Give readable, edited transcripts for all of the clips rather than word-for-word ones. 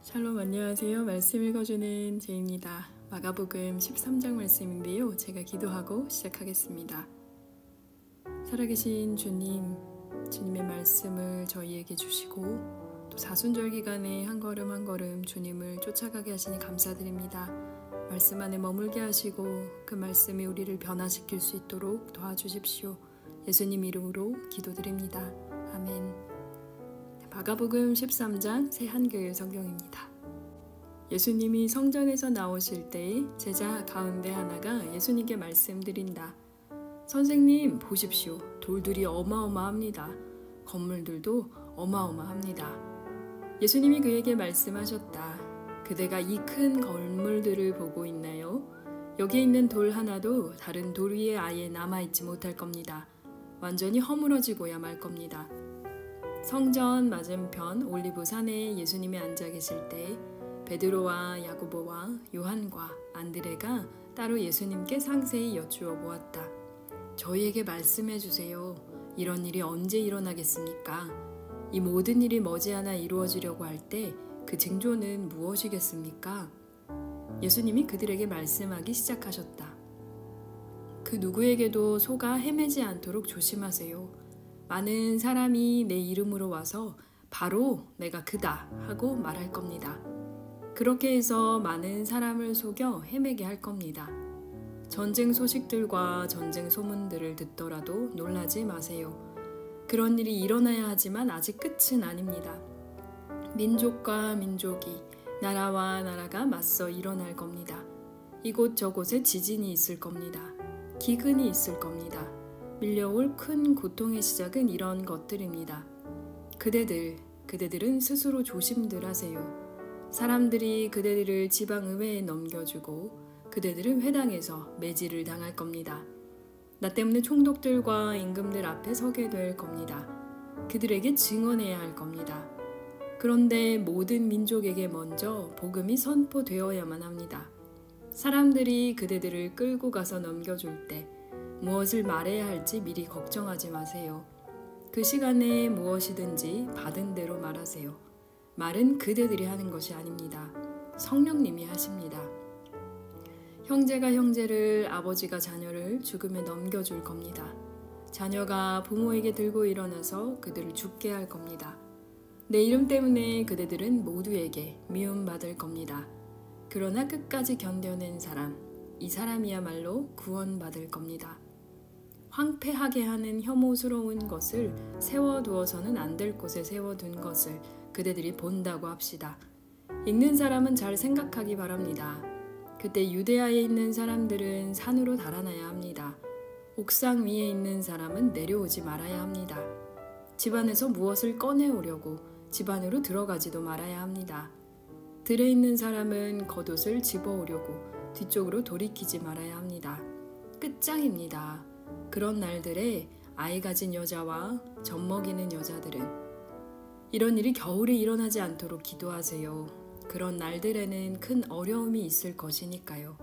샬롬, 안녕하세요. 말씀 읽어주는 제입니다. 마가복음 13장 말씀인데요. 제가 기도하고 시작하겠습니다. 살아계신 주님, 주님의 말씀을 저희에게 주시고 또 사순절 기간에 한 걸음 한 걸음 주님을 쫓아가게 하시니 감사드립니다. 말씀 안에 머물게 하시고 그 말씀이 우리를 변화시킬 수 있도록 도와주십시오. 예수님 이름으로 기도드립니다. 아멘. 마가복음 13장 새 한글 성경입니다. 예수님이 성전에서 나오실 때에 제자 가운데 하나가 예수님께 말씀드린다. 선생님, 보십시오. 돌들이 어마어마합니다. 건물들도 어마어마합니다. 예수님이 그에게 말씀하셨다. 그대가 이 큰 건물들을 보고 있나요? 여기에 있는 돌 하나도 다른 돌 위에 아예 남아있지 못할 겁니다. 완전히 허물어지고야 말 겁니다. 성전 맞은편 올리브산에 예수님이 앉아 계실 때 베드로와 야고보와 요한과 안드레가 따로 예수님께 상세히 여쭈어 보았다. 저희에게 말씀해 주세요. 이런 일이 언제 일어나겠습니까? 이 모든 일이 머지않아 이루어지려고 할 때 그 징조는 무엇이겠습니까? 예수님이 그들에게 말씀하기 시작하셨다. 그 누구에게도 속아 헤매지 않도록 조심하세요. 많은 사람이 내 이름으로 와서 바로 내가 그다 하고 말할 겁니다. 그렇게 해서 많은 사람을 속여 헤매게 할 겁니다. 전쟁 소식들과 전쟁 소문들을 듣더라도 놀라지 마세요. 그런 일이 일어나야 하지만 아직 끝은 아닙니다. 민족과 민족이, 나라와 나라가 맞서 일어날 겁니다. 이곳저곳에 지진이 있을 겁니다. 기근이 있을 겁니다. 밀려올 큰 고통의 시작은 이런 것들입니다. 그대들은 스스로 조심들 하세요. 사람들이 그대들을 지방의회에 넘겨주고 그대들은 회당에서 매질을 당할 겁니다. 나 때문에 총독들과 임금들 앞에 서게 될 겁니다. 그들에게 증언해야 할 겁니다. 그런데 모든 민족에게 먼저 복음이 선포되어야만 합니다. 사람들이 그대들을 끌고 가서 넘겨줄 때 무엇을 말해야 할지 미리 걱정하지 마세요. 그 시간에 무엇이든지 받은 대로 말하세요. 말은 그대들이 하는 것이 아닙니다. 성령님이 하십니다. 형제가 형제를, 아버지가 자녀를 죽음에 넘겨줄 겁니다. 자녀가 부모에게 들고 일어나서 그들을 죽게 할 겁니다. 내 이름 때문에 그대들은 모두에게 미움받을 겁니다. 그러나 끝까지 견뎌낸 사람, 이 사람이야말로 구원받을 겁니다. 황폐하게 하는 혐오스러운 것을 세워두어서는 안 될 곳에 세워둔 것을 그대들이 본다고 합시다. 읽는 사람은 잘 생각하기 바랍니다. 그때 유대아에 있는 사람들은 산으로 달아나야 합니다. 옥상 위에 있는 사람은 내려오지 말아야 합니다. 집안에서 무엇을 꺼내오려고 집 안으로 들어가지도 말아야 합니다. 들에 있는 사람은 겉옷을 집어오려고 뒤쪽으로 돌이키지 말아야 합니다. 끝장입니다. 그런 날들에 아이 가진 여자와 젖 먹이는 여자들은 이런 일이 겨울에 일어나지 않도록 기도하세요. 그런 날들에는 큰 어려움이 있을 것이니까요.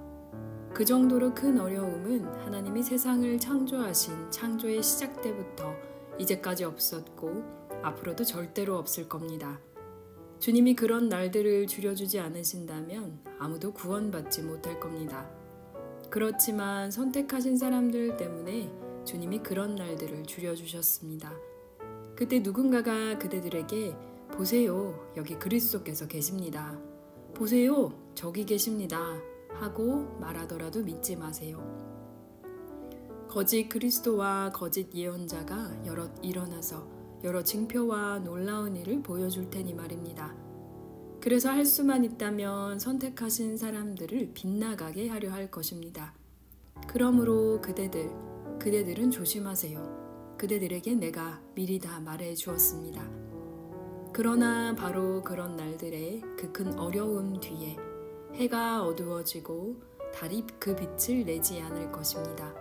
그 정도로 큰 어려움은 하나님이 세상을 창조하신 창조의 시작 때부터 이제까지 없었고 앞으로도 절대로 없을 겁니다. 주님이 그런 날들을 줄여주지 않으신다면 아무도 구원받지 못할 겁니다. 그렇지만 선택하신 사람들 때문에 주님이 그런 날들을 줄여주셨습니다. 그때 누군가가 그대들에게 보세요, 여기 그리스도께서 계십니다. 보세요, 저기 계십니다. 하고 말하더라도 믿지 마세요. 거짓 그리스도와 거짓 예언자가 여럿 일어나서 여러 징표와 놀라운 일을 보여줄 테니 말입니다. 그래서 할 수만 있다면 선택하신 사람들을 빗나가게 하려 할 것입니다. 그러므로 그대들은 조심하세요. 그대들에게 내가 미리 다 말해 주었습니다. 그러나 바로 그런 날들에 그 큰 어려움 뒤에 해가 어두워지고 달이 그 빛을 내지 않을 것입니다.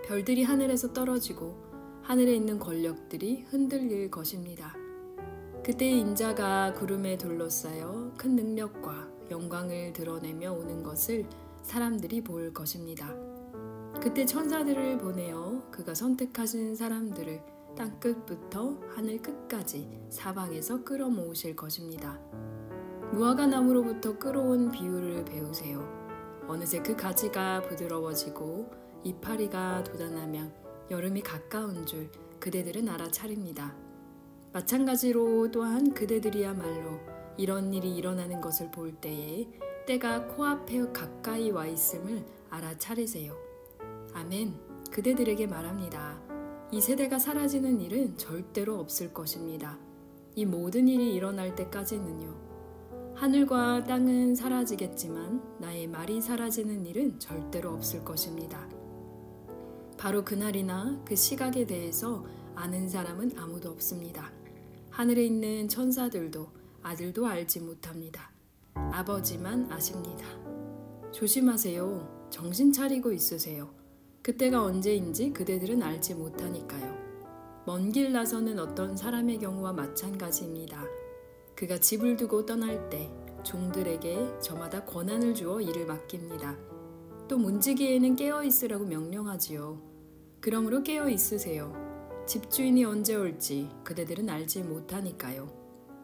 별들이 하늘에서 떨어지고 하늘에 있는 권력들이 흔들릴 것입니다. 그때 인자가 구름에 둘러싸여 큰 능력과 영광을 드러내며 오는 것을 사람들이 볼 것입니다. 그때 천사들을 보내어 그가 선택하신 사람들을 땅끝부터 하늘 끝까지 사방에서 끌어모으실 것입니다. 무화과 나무로부터 끌어온 비유를 배우세요. 어느새 그 가지가 부드러워지고 이파리가 돋아나면 여름이 가까운 줄 그대들은 알아차립니다. 마찬가지로 또한 그대들이야말로 이런 일이 일어나는 것을 볼 때에 때가 코앞에 가까이 와 있음을 알아차리세요. 아멘. 그대들에게 말합니다. 이 세대가 사라지는 일은 절대로 없을 것입니다. 이 모든 일이 일어날 때까지는요. 하늘과 땅은 사라지겠지만 나의 말이 사라지는 일은 절대로 없을 것입니다. 바로 그날이나 그 시각에 대해서 아는 사람은 아무도 없습니다. 하늘에 있는 천사들도 아들도 알지 못합니다. 아버지만 아십니다. 조심하세요. 정신 차리고 있으세요. 그때가 언제인지 그대들은 알지 못하니까요. 먼 길 나서는 어떤 사람의 경우와 마찬가지입니다. 그가 집을 두고 떠날 때 종들에게 저마다 권한을 주어 일을 맡깁니다. 또 문지기에는 깨어 있으라고 명령하지요. 그러므로 깨어 있으세요. 집주인이 언제 올지 그대들은 알지 못하니까요.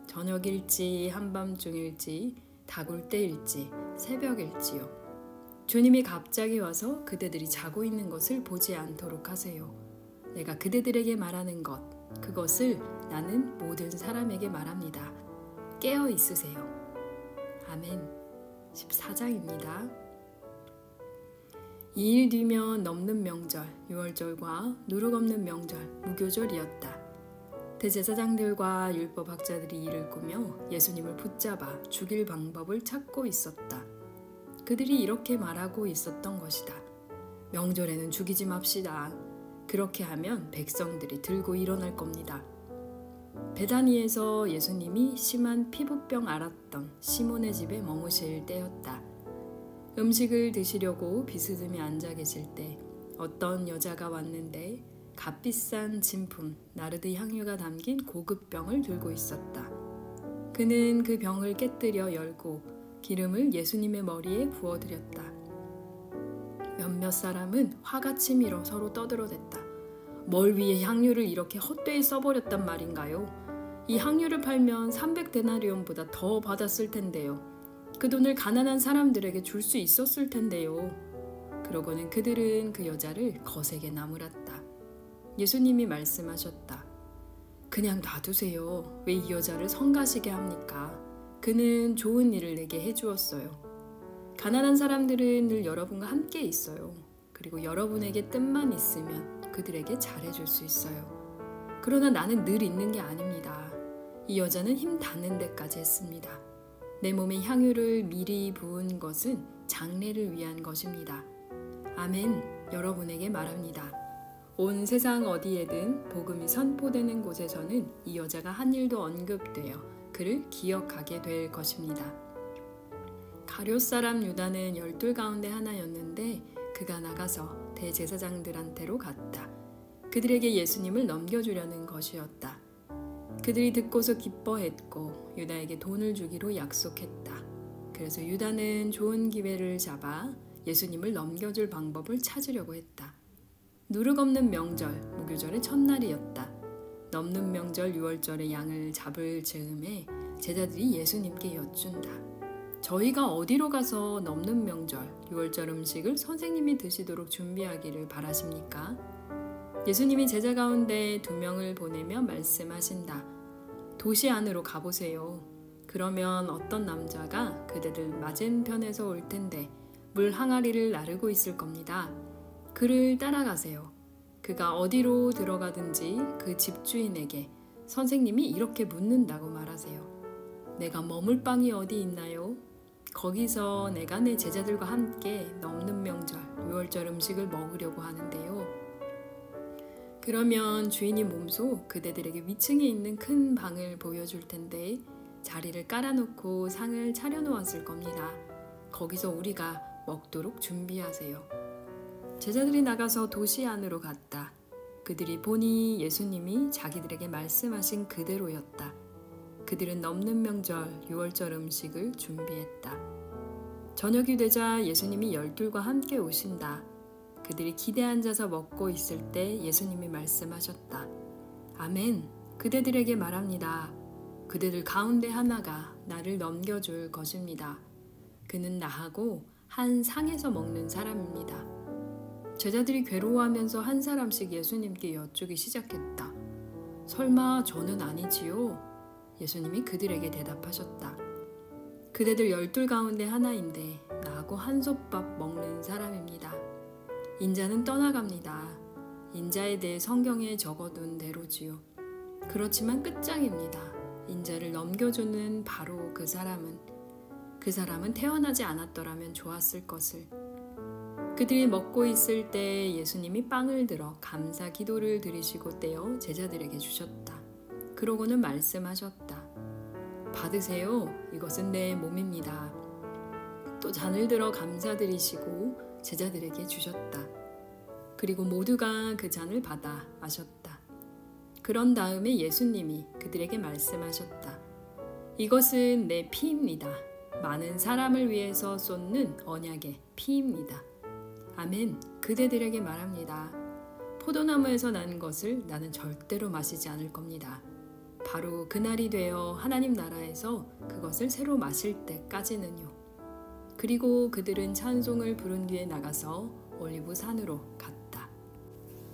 저녁일지 한밤중일지 다굴 때일지 새벽일지요. 주님이 갑자기 와서 그대들이 자고 있는 것을 보지 않도록 하세요. 내가 그대들에게 말하는 것, 그것을 나는 모든 사람에게 말합니다. 깨어 있으세요. 아멘. 14장입니다. 2일 뒤면 넘는 명절, 유월절과 누룩 없는 명절, 무교절이었다. 대제사장들과 율법학자들이 이를 꾸며 예수님을 붙잡아 죽일 방법을 찾고 있었다. 그들이 이렇게 말하고 있었던 것이다. 명절에는 죽이지 맙시다. 그렇게 하면 백성들이 들고 일어날 겁니다. 베다니에서 예수님이 심한 피부병 앓았던 시몬의 집에 머무실 때였다. 음식을 드시려고 비스듬히 앉아 계실 때 어떤 여자가 왔는데 값비싼 진품 나르드 향유가 담긴 고급 병을 들고 있었다. 그는 그 병을 깨뜨려 열고 기름을 예수님의 머리에 부어드렸다. 몇몇 사람은 화가 치밀어 서로 떠들어댔다. 뭘 위해 향유를 이렇게 헛되이 써버렸단 말인가요? 이 향유를 팔면 300데나리온보다 더 받았을 텐데요. 그 돈을 가난한 사람들에게 줄 수 있었을 텐데요. 그러고는 그들은 그 여자를 거세게 나무랐다. 예수님이 말씀하셨다. 그냥 놔두세요. 왜 이 여자를 성가시게 합니까? 그는 좋은 일을 내게 해주었어요. 가난한 사람들은 늘 여러분과 함께 있어요. 그리고 여러분에게 뜻만 있으면 그들에게 잘해줄 수 있어요. 그러나 나는 늘 있는 게 아닙니다. 이 여자는 힘 닿는 데까지 했습니다. 내 몸에 향유를 미리 부은 것은 장례를 위한 것입니다. 아멘. 여러분에게 말합니다. 온 세상 어디에든 복음이 선포되는 곳에서는 이 여자가 한 일도 언급되어 그를 기억하게 될 것입니다. 가룟 사람 유다는 12 가운데 하나였는데 그가 나가서 대제사장들한테로 갔다. 그들에게 예수님을 넘겨주려는 것이었다. 그들이 듣고서 기뻐했고 유다에게 돈을 주기로 약속했다. 그래서 유다는 좋은 기회를 잡아 예수님을 넘겨줄 방법을 찾으려고 했다. 누룩 없는 명절, 무교절의 첫날이었다. 넘는 명절 유월절의 양을 잡을 즈음에 제자들이 예수님께 여쭌다. 저희가 어디로 가서 넘는 명절, 유월절 음식을 선생님이 드시도록 준비하기를 바라십니까? 예수님이 제자 가운데 2명을 보내며 말씀하신다. 도시 안으로 가보세요. 그러면 어떤 남자가 그대들 맞은편에서 올 텐데 물 항아리를 나르고 있을 겁니다. 그를 따라가세요. 그가 어디로 들어가든지 그 집주인에게 선생님이 이렇게 묻는다고 말하세요. 내가 머물 방이 어디 있나요? 거기서 내가 내 제자들과 함께 넘는 명절, 유월절 음식을 먹으려고 하는데요. 그러면 주인이 몸소 그대들에게 위층에 있는 큰 방을 보여줄 텐데 자리를 깔아놓고 상을 차려놓았을 겁니다. 거기서 우리가 먹도록 준비하세요. 제자들이 나가서 도시 안으로 갔다. 그들이 보니 예수님이 자기들에게 말씀하신 그대로였다. 그들은 넘는 명절, 유월절 음식을 준비했다. 저녁이 되자 예수님이 12과 함께 오신다. 그들이 기대 앉아서 먹고 있을 때 예수님이 말씀하셨다. 아멘. 그대들에게 말합니다. 그대들 가운데 하나가 나를 넘겨줄 것입니다. 그는 나하고 한 상에서 먹는 사람입니다. 제자들이 괴로워하면서 한 사람씩 예수님께 여쭈기 시작했다. 설마 저는 아니지요? 예수님이 그들에게 대답하셨다. 그대들 12 가운데 하나인데 나하고 한솥밥 먹는 사람입니다. 인자는 떠나갑니다. 인자에 대해 성경에 적어둔 대로지요. 그렇지만 끝장입니다. 인자를 넘겨주는 바로 그 사람은 태어나지 않았더라면 좋았을 것을. 그들이 먹고 있을 때 예수님이 빵을 들어 감사 기도를 드리시고 떼어 제자들에게 주셨다. 그러고는 말씀하셨다. 받으세요. 이것은 내 몸입니다. 또 잔을 들어 감사드리시고 제자들에게 주셨다. 그리고 모두가 그 잔을 받아 마셨다. 그런 다음에 예수님이 그들에게 말씀하셨다. 이것은 내 피입니다. 많은 사람을 위해서 쏟는 언약의 피입니다. 아멘. 그대들에게 말합니다. 포도나무에서 난 것을 나는 절대로 마시지 않을 겁니다. 바로 그날이 되어 하나님 나라에서 그것을 새로 마실 때까지는요. 그리고 그들은 찬송을 부른 뒤에 나가서 올리브 산으로 갔다.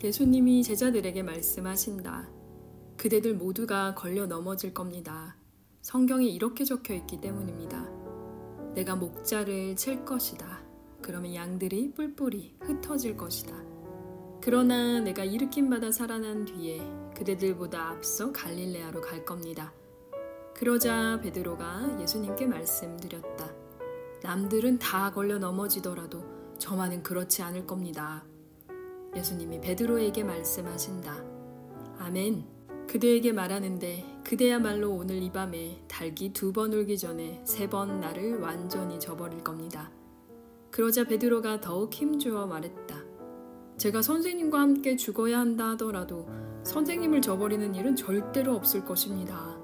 예수님이 제자들에게 말씀하신다. 그대들 모두가 걸려 넘어질 겁니다. 성경에 이렇게 적혀 있기 때문입니다. 내가 목자를 칠 것이다. 그러면 양들이 뿔뿔이 흩어질 것이다. 그러나 내가 일으킴 받아 살아난 뒤에 그대들보다 앞서 갈릴레아로 갈 겁니다. 그러자 베드로가 예수님께 말씀드렸다. 남들은 다 걸려 넘어지더라도 저만은 그렇지 않을 겁니다. 예수님이 베드로에게 말씀하신다. 아멘. 그대에게 말하는데 그대야말로 오늘 이 밤에 닭이 2번 울기 전에 3번 나를 완전히 저버릴 겁니다. 그러자 베드로가 더욱 힘주어 말했다. 제가 선생님과 함께 죽어야 한다 하더라도 선생님을 저버리는 일은 절대로 없을 것입니다.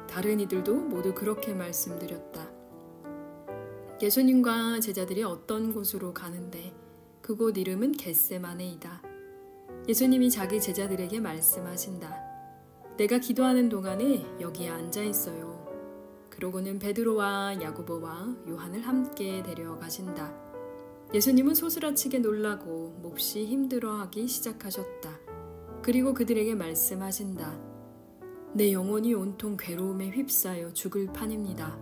다른 이들도 모두 그렇게 말씀드렸다. 예수님과 제자들이 어떤 곳으로 가는데 그곳 이름은 겟세마네이다. 예수님이 자기 제자들에게 말씀하신다. 내가 기도하는 동안에 여기에 앉아 있어요. 그러고는 베드로와 야고보와 요한을 함께 데려가신다. 예수님은 소스라치게 놀라고 몹시 힘들어하기 시작하셨다. 그리고 그들에게 말씀하신다. 내 영혼이 온통 괴로움에 휩싸여 죽을 판입니다.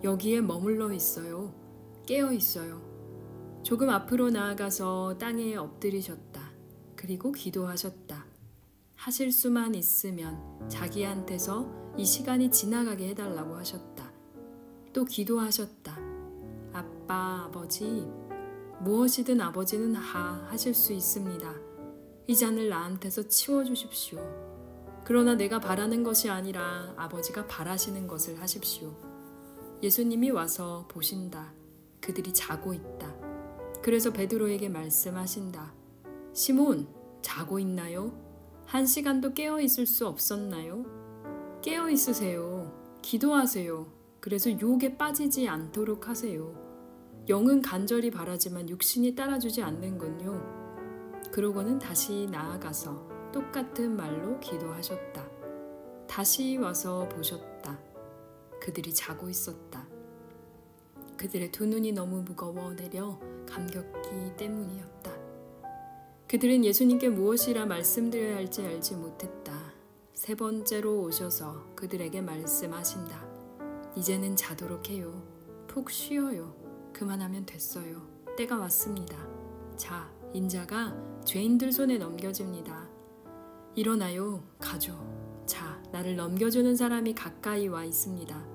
여기에 머물러 있어요. 깨어 있어요. 조금 앞으로 나아가서 땅에 엎드리셨다. 그리고 기도하셨다. 하실 수만 있으면 자기한테서 이 시간이 지나가게 해달라고 하셨다. 또 기도하셨다. 아빠, 아버지, 무엇이든 아버지는 하실 수 있습니다. 이 잔을 나한테서 치워주십시오. 그러나 내가 바라는 것이 아니라 아버지가 바라시는 것을 하십시오. 예수님이 와서 보신다. 그들이 자고 있다. 그래서 베드로에게 말씀하신다. 시몬, 자고 있나요? 1시간도 깨어 있을 수 없었나요? 깨어 있으세요. 기도하세요. 그래서 유혹에 빠지지 않도록 하세요. 영은 간절히 바라지만 육신이 따라주지 않는군요. 그러고는 다시 나아가서 똑같은 말로 기도하셨다. 다시 와서 보셨다. 그들이 자고 있었다. 그들의 2눈이 너무 무거워 내려 감격기 때문이었다. 그들은 예수님께 무엇이라 말씀드려야 할지 알지 못했다. 3번째로 오셔서 그들에게 말씀하신다. 이제는 자도록 해요. 푹 쉬어요. 그만하면 됐어요. 때가 왔습니다. 자, 인자가 죄인들 손에 넘겨집니다. 일어나요. 가죠. 자, 나를 넘겨주는 사람이 가까이 와 있습니다.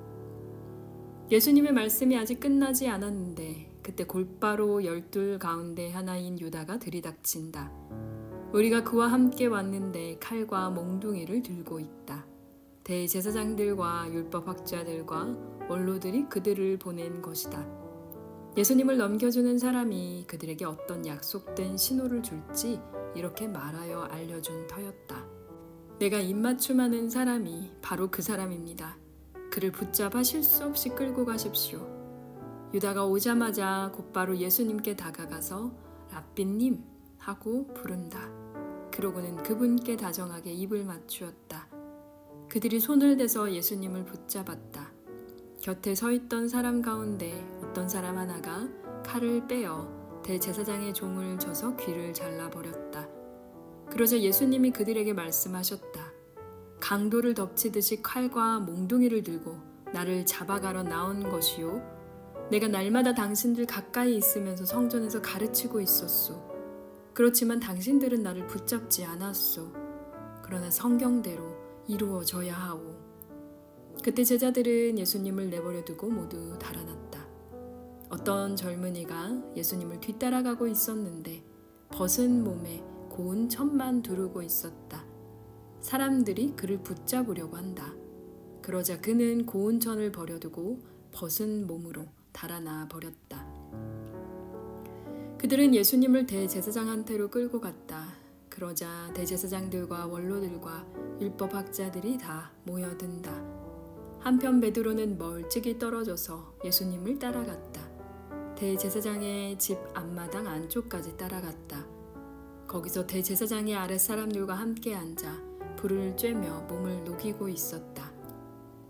예수님의 말씀이 아직 끝나지 않았는데 그때 곧바로 12 가운데 하나인 유다가 들이닥친다. 우리가 그와 함께 왔는데 칼과 몽둥이를 들고 있다. 대제사장들과 율법학자들과 원로들이 그들을 보낸 것이다. 예수님을 넘겨주는 사람이 그들에게 어떤 약속된 신호를 줄지 이렇게 말하여 알려준 터였다. 내가 입맞춤하는 사람이 바로 그 사람입니다. 그를 붙잡아 실수 없이 끌고 가십시오. 유다가 오자마자 곧바로 예수님께 다가가서 랍비님 하고 부른다. 그러고는 그분께 다정하게 입을 맞추었다. 그들이 손을 대서 예수님을 붙잡았다. 곁에 서 있던 사람 가운데 어떤 사람 하나가 칼을 빼어 대제사장의 종을 쳐서 귀를 잘라버렸다. 그러자 예수님이 그들에게 말씀하셨다. 강도를 덮치듯이 칼과 몽둥이를 들고 나를 잡아가러 나온 것이요. 내가 날마다 당신들 가까이 있으면서 성전에서 가르치고 있었소. 그렇지만 당신들은 나를 붙잡지 않았소. 그러나 성경대로 이루어져야 하오. 그때 제자들은 예수님을 내버려 두고 모두 달아났다. 어떤 젊은이가 예수님을 뒤따라가고 있었는데 벗은 몸에 고운 천만 두르고 있었다. 사람들이 그를 붙잡으려고 한다. 그러자 그는 고운 천을 버려두고 벗은 몸으로 달아나 버렸다. 그들은 예수님을 대제사장한테로 끌고 갔다. 그러자 대제사장들과 원로들과 율법학자들이 다 모여든다. 한편 베드로는 멀찍이 떨어져서 예수님을 따라갔다. 대제사장의 집 앞마당 안쪽까지 따라갔다. 거기서 대제사장의 아랫사람들과 함께 앉아 불을 쬐며 몸을 녹이고 있었다.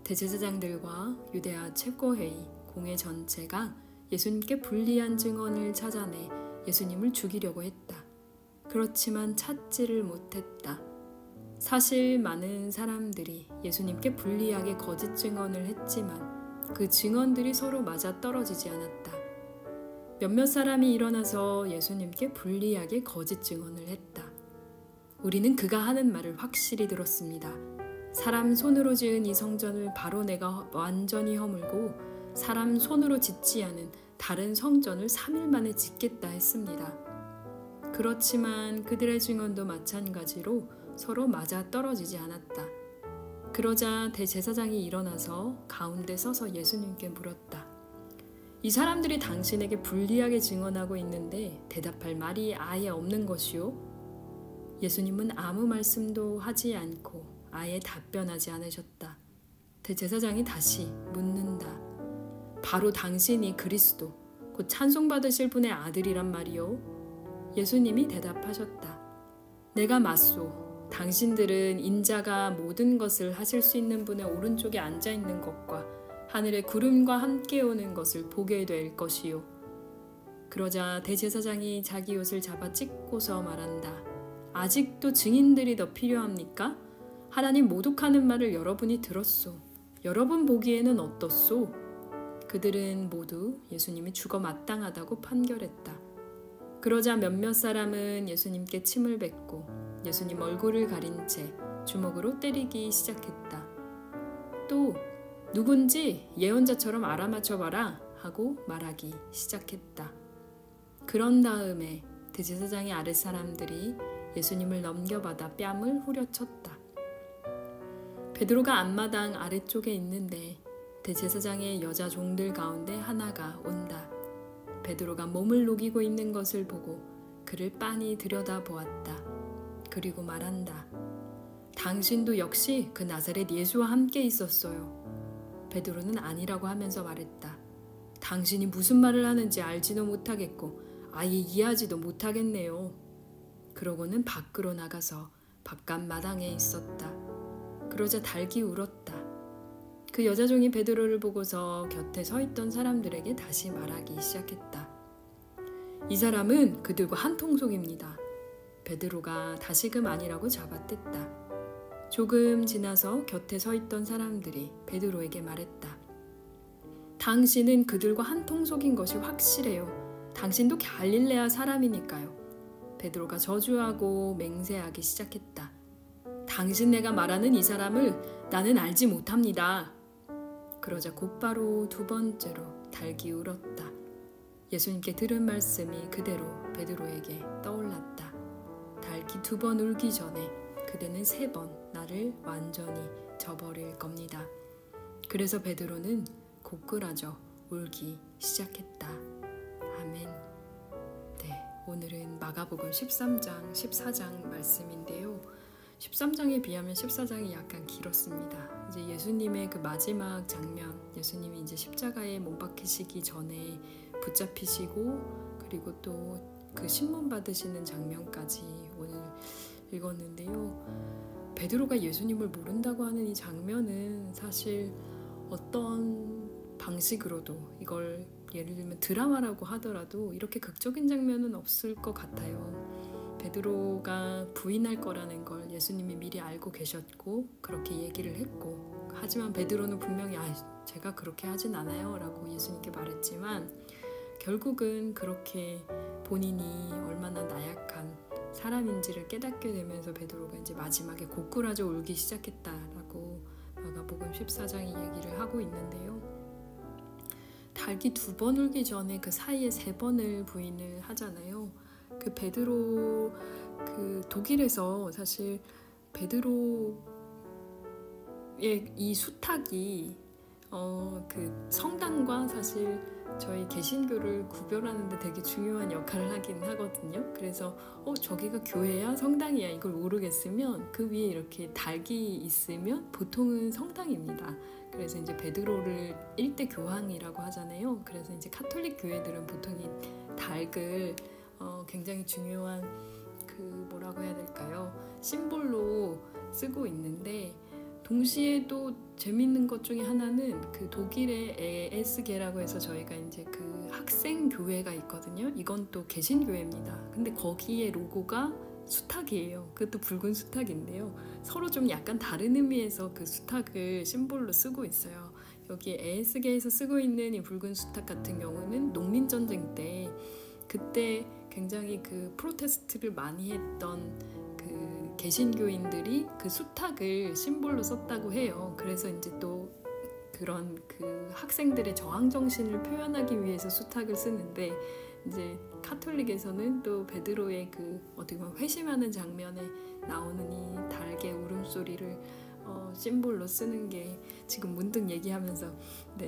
대제사장들과 유대아 최고회의 공회 전체가 예수님께 불리한 증언을 찾아내 예수님을 죽이려고 했다. 그렇지만 찾지를 못했다. 사실 많은 사람들이 예수님께 불리하게 거짓 증언을 했지만 그 증언들이 서로 맞아떨어지지 않았다. 몇몇 사람이 일어나서 예수님께 불리하게 거짓 증언을 했다. 우리는 그가 하는 말을 확실히 들었습니다. 사람 손으로 지은 이 성전을 바로 내가 완전히 허물고 사람 손으로 짓지 않은 다른 성전을 3일 만에 짓겠다 했습니다. 그렇지만 그들의 증언도 마찬가지로 서로 맞아떨어지지 않았다. 그러자 대제사장이 일어나서 가운데 서서 예수님께 물었다. 이 사람들이 당신에게 불리하게 증언하고 있는데 대답할 말이 아예 없는 것이요? 예수님은 아무 말씀도 하지 않고 아예 답변하지 않으셨다. 대제사장이 다시 묻는다. 바로 당신이 그리스도, 곧 찬송받으실 분의 아들이란 말이요? 예수님이 대답하셨다. 내가 맞소. 당신들은 인자가 모든 것을 하실 수 있는 분의 오른쪽에 앉아있는 것과 하늘의 구름과 함께 오는 것을 보게 될 것이요. 그러자 대제사장이 자기 옷을 잡아 찢고서 말한다. 아직도 증인들이 더 필요합니까? 하나님 모독하는 말을 여러분이 들었소. 여러분 보기에는 어떻소? 그들은 모두 예수님이 죽어 마땅하다고 판결했다. 그러자 몇몇 사람은 예수님께 침을 뱉고 예수님 얼굴을 가린 채 주먹으로 때리기 시작했다. 또 누군지 예언자처럼 알아맞혀봐라 하고 말하기 시작했다. 그런 다음에 대제사장의 아랫사람들이 예수님을 넘겨받아 뺨을 후려쳤다. 베드로가 앞마당 아래쪽에 있는데 대제사장의 여자 종들 가운데 하나가 온다. 베드로가 몸을 녹이고 있는 것을 보고 그를 빤히 들여다보았다. 그리고 말한다. 당신도 역시 그 나사렛 예수와 함께 있었어요. 베드로는 아니라고 하면서 말했다. 당신이 무슨 말을 하는지 알지도 못하겠고 아예 이해하지도 못하겠네요. 그러고는 밖으로 나가서 바깥 마당에 있었다. 그러자 닭이 울었다. 그 여자종이 베드로를 보고서 곁에 서 있던 사람들에게 다시 말하기 시작했다. 이 사람은 그들과 한 통속입니다. 베드로가 다시금 아니라고 잡아댔다. 조금 지나서 곁에 서 있던 사람들이 베드로에게 말했다. 당신은 그들과 한 통속인 것이 확실해요. 당신도 갈릴레아 사람이니까요. 베드로가 저주하고 맹세하기 시작했다. 당신 내가 말하는 이 사람을 나는 알지 못합니다. 그러자 곧바로 두 번째로 닭이 울었다. 예수님께 들은 말씀이 그대로 베드로에게 떠올랐다. 닭이 2번 울기 전에 그대는 3번 나를 완전히 저버릴 겁니다. 그래서 베드로는 고꾸라져 울기 시작했다. 아멘. 네, 오늘은 마가복음 13장, 14장 말씀인데요. 13장에 비하면 14장이 약간 길었습니다. 이제 예수님의 그 마지막 장면, 예수님이 이제 십자가에 못 박히시기 전에 붙잡히시고 그리고 또 그 신문 받으시는 장면까지 오늘 읽었는데요. 베드로가 예수님을 모른다고 하는 이 장면은 사실 어떤 방식으로도, 이걸 예를 들면 드라마라고 하더라도 이렇게 극적인 장면은 없을 것 같아요. 베드로가 부인할 거라는 걸 예수님이 미리 알고 계셨고 그렇게 얘기를 했고, 하지만 베드로는 분명히 제가 그렇게 하진 않아요 라고 예수님께 말했지만, 결국은 그렇게 본인이 얼마나 나약한 사람인지를 깨닫게 되면서 베드로가 이제 마지막에 고꾸라져 울기 시작했다라고 마가복음 14장이 얘기를 하고 있는데요. 닭이 2번 울기 전에 그 사이에 3번을 부인을 하잖아요. 그 베드로, 그 독일에서 사실 베드로의 이 수탉이 그 성당과 사실 저희 개신교를 구별하는데 되게 중요한 역할을 하긴 하거든요. 그래서 저기가 교회야 성당이야 이걸 모르겠으면 그 위에 이렇게 닭이 있으면 보통은 성당입니다. 그래서 이제 베드로를 일대 교황이라고 하잖아요. 그래서 이제 카톨릭 교회들은 보통 이 닭을 굉장히 중요한 그 뭐라고 해야 될까요? 심볼로 쓰고 있는데, 동시에도 재밌는 것 중에 하나는 그 독일의 에스게라고 해서 저희가 이제 그 학생 교회가 있거든요. 이건 또 개신교회입니다. 근데 거기에 로고가 수탉이에요. 그것도 붉은 수탉인데요. 서로 좀 약간 다른 의미에서 그 수탉을 심볼로 쓰고 있어요. 여기 에스게에서 쓰고 있는 이 붉은 수탉 같은 경우는 농민전쟁 때, 그때 굉장히 그 프로테스트를 많이 했던 그 개신교인들이 그 수탉을 심볼로 썼다고 해요. 그래서 이제 또 그런 그 학생들의 저항 정신을 표현하기 위해서 수탉을 쓰는데, 이제 카톨릭에서는 또 베드로의 그 어떻게 보면 회심하는 장면에 나오는 이 닭의 울음소리를 심볼로 쓰는 게 지금 문득 얘기하면서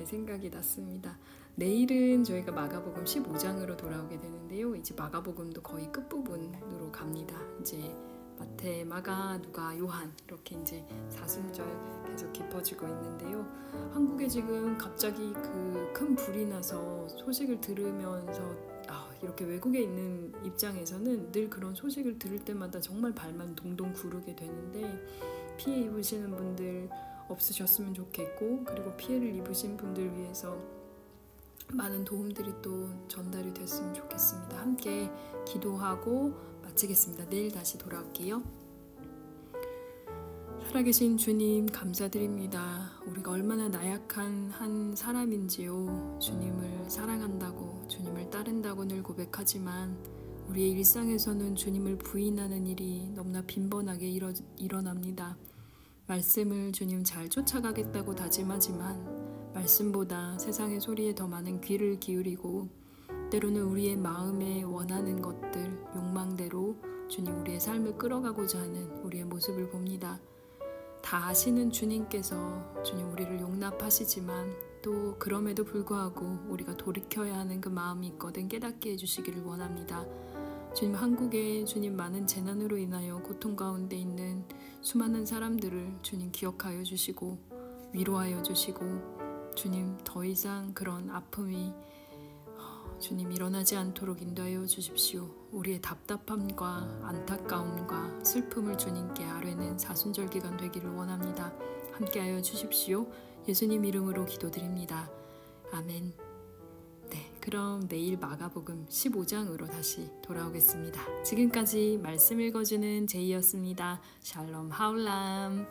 생각이 났습니다. 내일은 저희가 마가복음 15장으로 돌아오게 되는데요. 이제 마가복음도 거의 끝부분으로 갑니다. 이제 마태, 마가, 누가, 요한 이렇게 이제 사순절 계속 깊어지고 있는데요. 한국에 지금 갑자기 그 큰 불이 나서 소식을 들으면서 이렇게 외국에 있는 입장에서는 늘 그런 소식을 들을 때마다 정말 발만 동동 구르게 되는데, 피해 입으시는 분들 없으셨으면 좋겠고, 그리고 피해를 입으신 분들 위해서 많은 도움들이 또 전달이 됐으면 좋겠습니다. 함께 기도하고 마치겠습니다. 내일 다시 돌아올게요. 살아계신 주님 감사드립니다. 우리가 얼마나 나약한 한 사람인지요. 주님을 사랑한다고, 주님을 따른다고 늘 고백하지만 우리의 일상에서는 주님을 부인하는 일이 너무나 빈번하게 일어납니다. 말씀을 주님 잘 쫓아가겠다고 다짐하지만 말씀보다 세상의 소리에 더 많은 귀를 기울이고, 때로는 우리의 마음에 원하는 것들, 욕망대로 주님 우리의 삶을 끌어가고자 하는 우리의 모습을 봅니다. 다 아시는 주님께서 주님 우리를 용납하시지만 또 그럼에도 불구하고 우리가 돌이켜야 하는 그 마음이 있거든 깨닫게 해주시기를 원합니다. 주님, 한국에 주님 많은 재난으로 인하여 고통 가운데 있는 수많은 사람들을 주님 기억하여 주시고 위로하여 주시고, 주님 더 이상 그런 아픔이 주님 일어나지 않도록 인도하여 주십시오. 우리의 답답함과 안타까움과 슬픔을 주님께 아뢰는 사순절 기간 되기를 원합니다. 함께하여 주십시오. 예수님 이름으로 기도드립니다. 아멘. 그럼 내일 마가복음 15장으로 다시 돌아오겠습니다. 지금까지 말씀 읽어주는 제이였습니다. 샬롬 하울람.